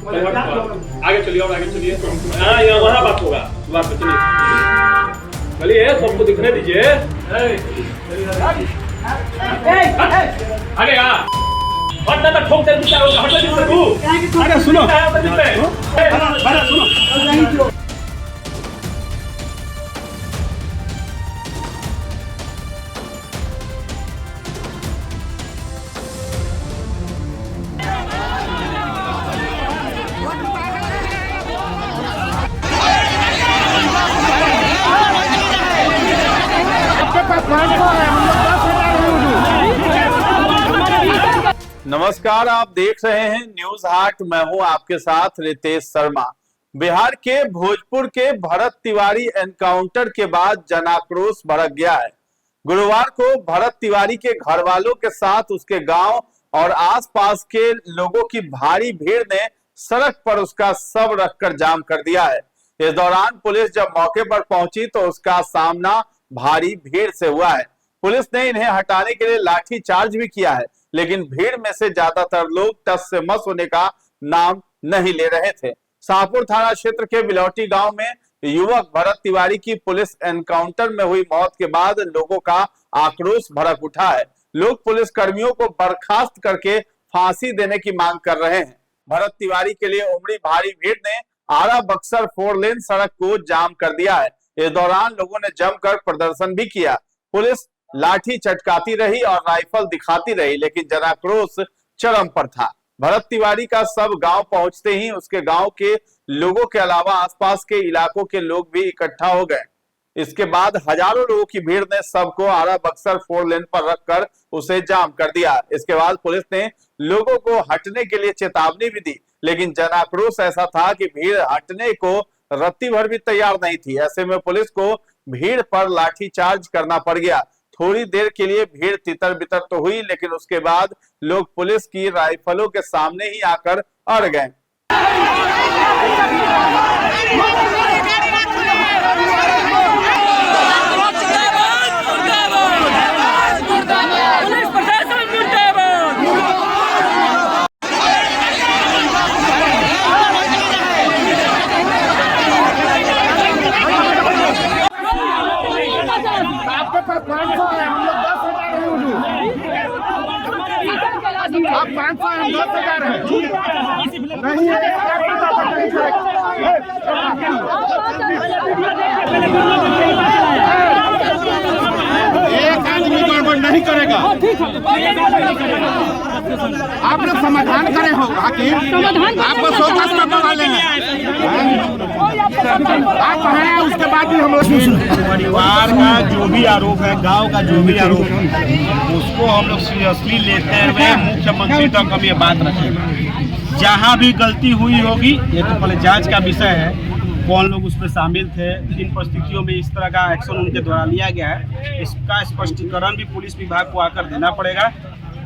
आगे चलिए और आगे चलिए। हाँ, यहाँ वहाँ बात होगा, बात पे चलिए। चलिए, सबको दिखने दीजिए। आगे आ। हट ना, ठोक दे दूसरा होगा। हट ना तू। अरे सुनो, सुनो। नमस्कार, आप देख रहे हैं न्यूज हाट। मैं हूं आपके साथ रितेश शर्मा। बिहार के भोजपुर के भरत तिवारी एनकाउंटर के बाद जनाक्रोश भड़क गया है। गुरुवार को भरत तिवारी के घर वालों के साथ उसके गांव और आसपास के लोगों की भारी भीड़ ने सड़क पर उसका शव रखकर जाम कर दिया है। इस दौरान पुलिस जब मौके पर पहुंची तो उसका सामना भारी भीड़ से हुआ है। पुलिस ने इन्हें हटाने के लिए लाठी चार्ज भी किया है, लेकिन भीड़ में से ज्यादातर लोग टस से मस होने का नाम नहीं ले रहे थे। शाहपुर थाना क्षेत्र के बिलौटी गांव में युवक भरत तिवारी की पुलिस एनकाउंटर में हुई मौत के बाद लोगों का आक्रोश भड़क उठा है। लोग पुलिस कर्मियों को बर्खास्त करके फांसी देने की मांग कर रहे हैं। भरत तिवारी के लिए उमड़ी भारी भीड़ ने आरा बक्सर 4 लेन सड़क को जाम कर दिया है। इस दौरान लोगों ने जमकर प्रदर्शन भी किया। पुलिस लाठी चटकाती रही और राइफल दिखाती रही, लेकिन जनाक्रोश चरम पर था। भरत तिवारी का शव गांव पहुंचते ही उसके गांव के लोगों के अलावा आसपास के इलाकों के लोग भी इकट्ठा हो गए। इसके बाद हजारों लोगों की भीड़ ने शव को आरा बक्सर 4 लेन पर रखकर उसे जाम कर दिया। इसके बाद पुलिस ने लोगों को हटने के लिए चेतावनी भी दी, लेकिन जनाक्रोश ऐसा था कि भीड़ हटने को रत्ती भर भी तैयार नहीं थी। ऐसे में पुलिस को भीड़ पर लाठीचार्ज करना पड़ गया। थोड़ी देर के लिए भीड़ तितर बितर तो हुई, लेकिन उसके बाद लोग पुलिस की राइफलों के सामने ही आकर अड़ गए। आप 500 हम 10,000 है। एक आदमी गड़बड़ नहीं करेगा। आप लोग समाधान करें हो आपको सोच वाले आप हैं, उसके बाद ही हम लोग परिवार का जो भी आरोप है, गांव का जो भी आरोप है, उसको हम लोग सीरियसली लेते हुए मुख्यमंत्री तक हम ये बात रखेंगे। जहां भी गलती हुई होगी, ये तो पहले जांच का विषय है, कौन लोग उसमें शामिल थे, किन परिस्थितियों में इस तरह का एक्शन उनके द्वारा लिया गया है, इसका स्पष्टीकरण भी पुलिस विभाग को आकर देना पड़ेगा।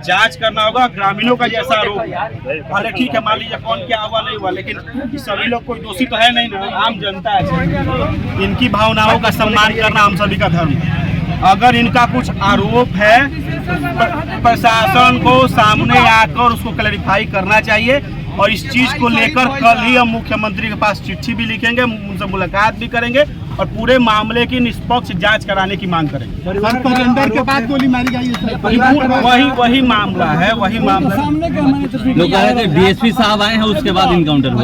जांच करना होगा। ग्रामीणों का जैसा आरोप भले ठीक है, मान लीजिए कौन क्या हुआ नहीं हुआ, लेकिन सभी लोग कोई दोषी तो है नहीं ना, आम जनता है। इनकी भावनाओं का सम्मान करना हम सभी का धर्म है। अगर इनका कुछ आरोप है, प्रशासन को सामने आकर उसको क्लैरिफाई करना चाहिए। और इस चीज को लेकर कल ही हम मुख्यमंत्री के पास चिट्ठी भी लिखेंगे, उनसे मुलाकात भी करेंगे और पूरे मामले की निष्पक्ष जांच कराने की मांग करेंगे। के बाद गोली मारी गई, वही मामला है, वही मामला। लोग कह रहे थे डीएसपी साहब आए हैं, उसके बाद इनकाउंटर हुआ।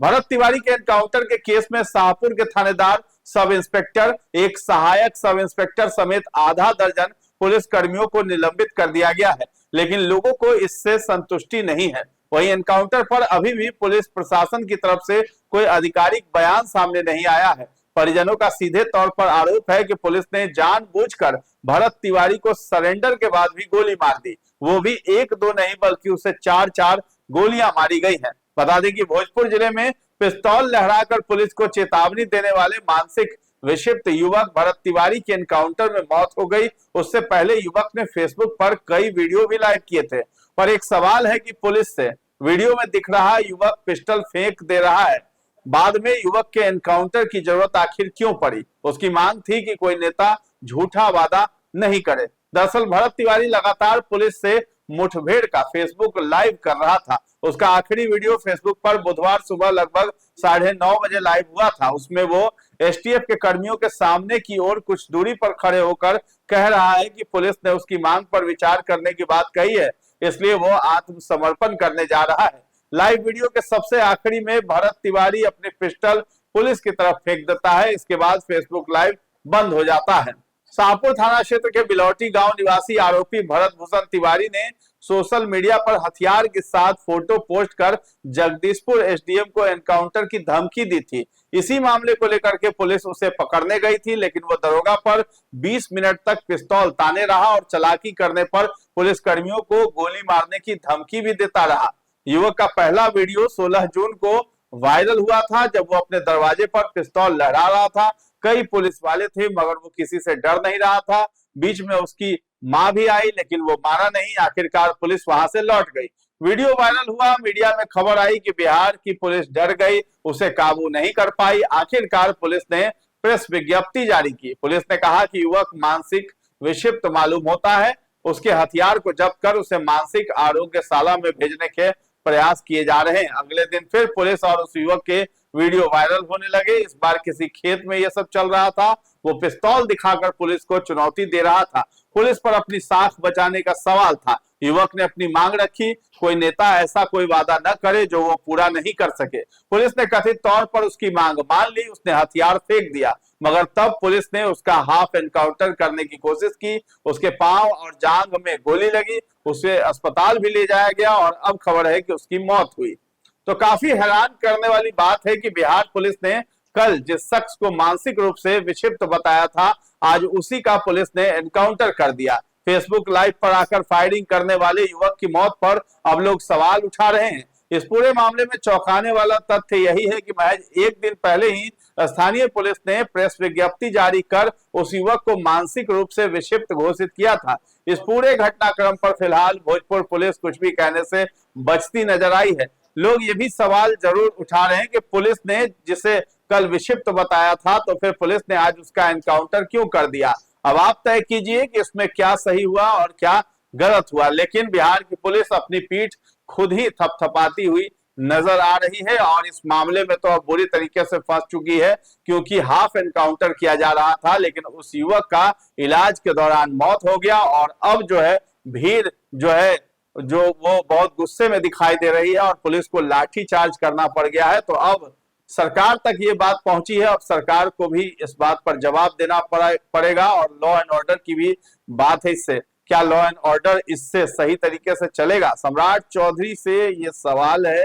भरत तिवारी के एनकाउंटर के केस में शाहपुर के थानेदार, सब इंस्पेक्टर, एक सहायक सब इंस्पेक्टर समेत आधा दर्जन पुलिस कर्मियों को निलंबित कर दिया गया है, लेकिन लोगों को इससे संतुष्टि नहीं है। वहीं एनकाउंटर पर अभी भी पुलिस प्रशासन की तरफ से कोई आधिकारिक बयान सामने नहीं आया है। परिजनों का सीधे तौर पर आरोप है कि पुलिस ने जानबूझकर भरत तिवारी को सरेंडर के बाद भी गोली मार दी, वो भी 1-2 नहीं बल्कि उसे 4-4 गोलियां मारी गई हैं। बता दें कि भोजपुर जिले में पिस्तौल लहराकर पुलिस को चेतावनी देने वाले मानसिक विक्षिप्त युवक भरत तिवारी की एनकाउंटर में मौत हो गई। उससे पहले युवक ने फेसबुक पर कई वीडियो भी लाइव किए थे। पर एक सवाल है कि पुलिस से वीडियो में दिख रहा युवक पिस्टल फेंक दे रहा है, बाद में युवक के एनकाउंटर की जरूरत आखिर क्यों पड़ी? उसकी मांग थी कि कोई नेता झूठा वादा नहीं करे। दरअसल भरत तिवारी लगातार पुलिस से मुठभेड़ का फेसबुक लाइव कर रहा था। उसका आखिरी वीडियो फेसबुक पर बुधवार सुबह लगभग 9:30 बजे लाइव हुआ था। उसमें वो एसटीएफ के कर्मियों के सामने की ओर कुछ दूरी पर खड़े होकर कह रहा है कि पुलिस ने उसकी मांग पर विचार करने की बात कही है, इसलिए वो आत्मसमर्पण करने जा रहा है। लाइव वीडियो के सबसे आखिरी में भरत तिवारी अपनी पिस्टल पुलिस की तरफ फेंक देता है। इसके बाद फेसबुक लाइव बंद हो जाता है। शाहपुर थाना क्षेत्र के बिलौटी गांव निवासी आरोपी भरत भूषण तिवारी ने सोशल मीडिया पर हथियार के साथ फोटो पोस्ट कर जगदीशपुर एसडीएम को एनकाउंटर की धमकी दी थी। इसी मामले को लेकर के पुलिस उसे पकड़ने गई थी, लेकिन वो दरोगा पर 20 मिनट तक पिस्तौल ताने रहा और चालाकी करने पर पुलिस कर्मियों को गोली मारने की धमकी भी देता रहा। युवक का पहला वीडियो 16 जून को वायरल हुआ था, जब वो अपने दरवाजे पर पिस्तौल लहरा रहा था। कई पुलिस वाले थे मगर वो किसी से डर नहीं रहा था। बीच में उसकी मां भी आई, लेकिन वो माना नहीं। आखिरकार पुलिस वहां से लौट गई। वीडियो वायरल हुआ, मीडिया में खबर आई कि बिहार की पुलिस डर गई, उसे काबू नहीं कर पाई। आखिरकार पुलिस ने प्रेस विज्ञप्ति जारी की। पुलिस ने कहा कि युवक मानसिक विक्षिप्त मालूम होता है, उसके हथियार को जब्त कर उसे मानसिक आरोग्यशाला में भेजने के प्रयास किए जा रहे हैं। अगले दिन फिर पुलिस और उस युवक के वीडियो वायरल होने लगे। इस बार किसी खेत में यह सब चल रहा था। वो पिस्तौल दिखाकर पुलिस को चुनौती दे रहा था। पुलिस पर अपनी साख बचाने का सवाल था। युवक ने अपनी मांग रखी, कोई नेता ऐसा कोई वादा न करे जो वो पूरा नहीं कर सके। पुलिस ने कथित तौर पर उसकी मांग मान ली। उसने हथियार फेंक दिया, मगर तब पुलिस ने उसका हाफ एनकाउंटर करने की कोशिश की। उसके पांव और जांघ में गोली लगी, उसे अस्पताल भी ले जाया गया और अब खबर है कि उसकी मौत हुई। तो काफी हैरान करने वाली बात है कि बिहार पुलिस ने कल जिस शख्स को मानसिक रूप से विक्षिप्त बताया था, आज उसी का पुलिस ने एनकाउंटर कर दिया। फेसबुक लाइव पर आकर फायरिंग करने वाले युवक की मौत पर अब लोग सवाल उठा रहे हैं। इस पूरे मामले में चौंकाने वाला तथ्य यही है कि महज एक दिन पहले ही स्थानीय पुलिस ने प्रेस विज्ञप्ति जारी कर उस युवक को मानसिक रूप से विक्षिप्त घोषित किया था। इस पूरे घटनाक्रम पर फिलहाल भोजपुर पुलिस कुछ भी कहने से बचती नजर आई है। लोग ये भी सवाल जरूर उठा रहे हैं कि पुलिस ने जिसे कल विक्षिप्त बताया था, तो फिर पुलिस ने आज उसका एनकाउंटर क्यों कर दिया। अब आप तय कीजिए कि इसमें क्या सही हुआ और क्या गलत हुआ। लेकिन बिहार की पुलिस अपनी पीठ खुद ही थपथपाती हुई नजर आ रही है और इस मामले में तो अब बुरी तरीके से फंस चुकी है, क्योंकि हाफ एनकाउंटर किया जा रहा था, लेकिन उस युवक का इलाज के दौरान मौत हो गया। और अब जो है भीड़ जो वो बहुत गुस्से में दिखाई दे रही है और पुलिस को लाठी चार्ज करना पड़ गया है। तो अब सरकार तक ये बात पहुंची है। अब सरकार को भी इस बात पर जवाब देना पड़ेगा और लॉ एंड ऑर्डर की भी बात है। इससे क्या लॉ एंड ऑर्डर इससे सही तरीके से चलेगा? सम्राट चौधरी से ये सवाल है।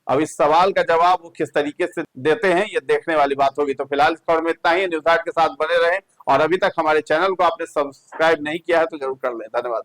अब इस सवाल का जवाब वो किस तरीके से देते हैं, ये देखने वाली बात होगी। तो फिलहाल इस खबर में इतना ही। न्यूज़ हाट के साथ बने रहें और अभी तक हमारे चैनल को आपने सब्सक्राइब नहीं किया है तो जरूर कर लें। धन्यवाद।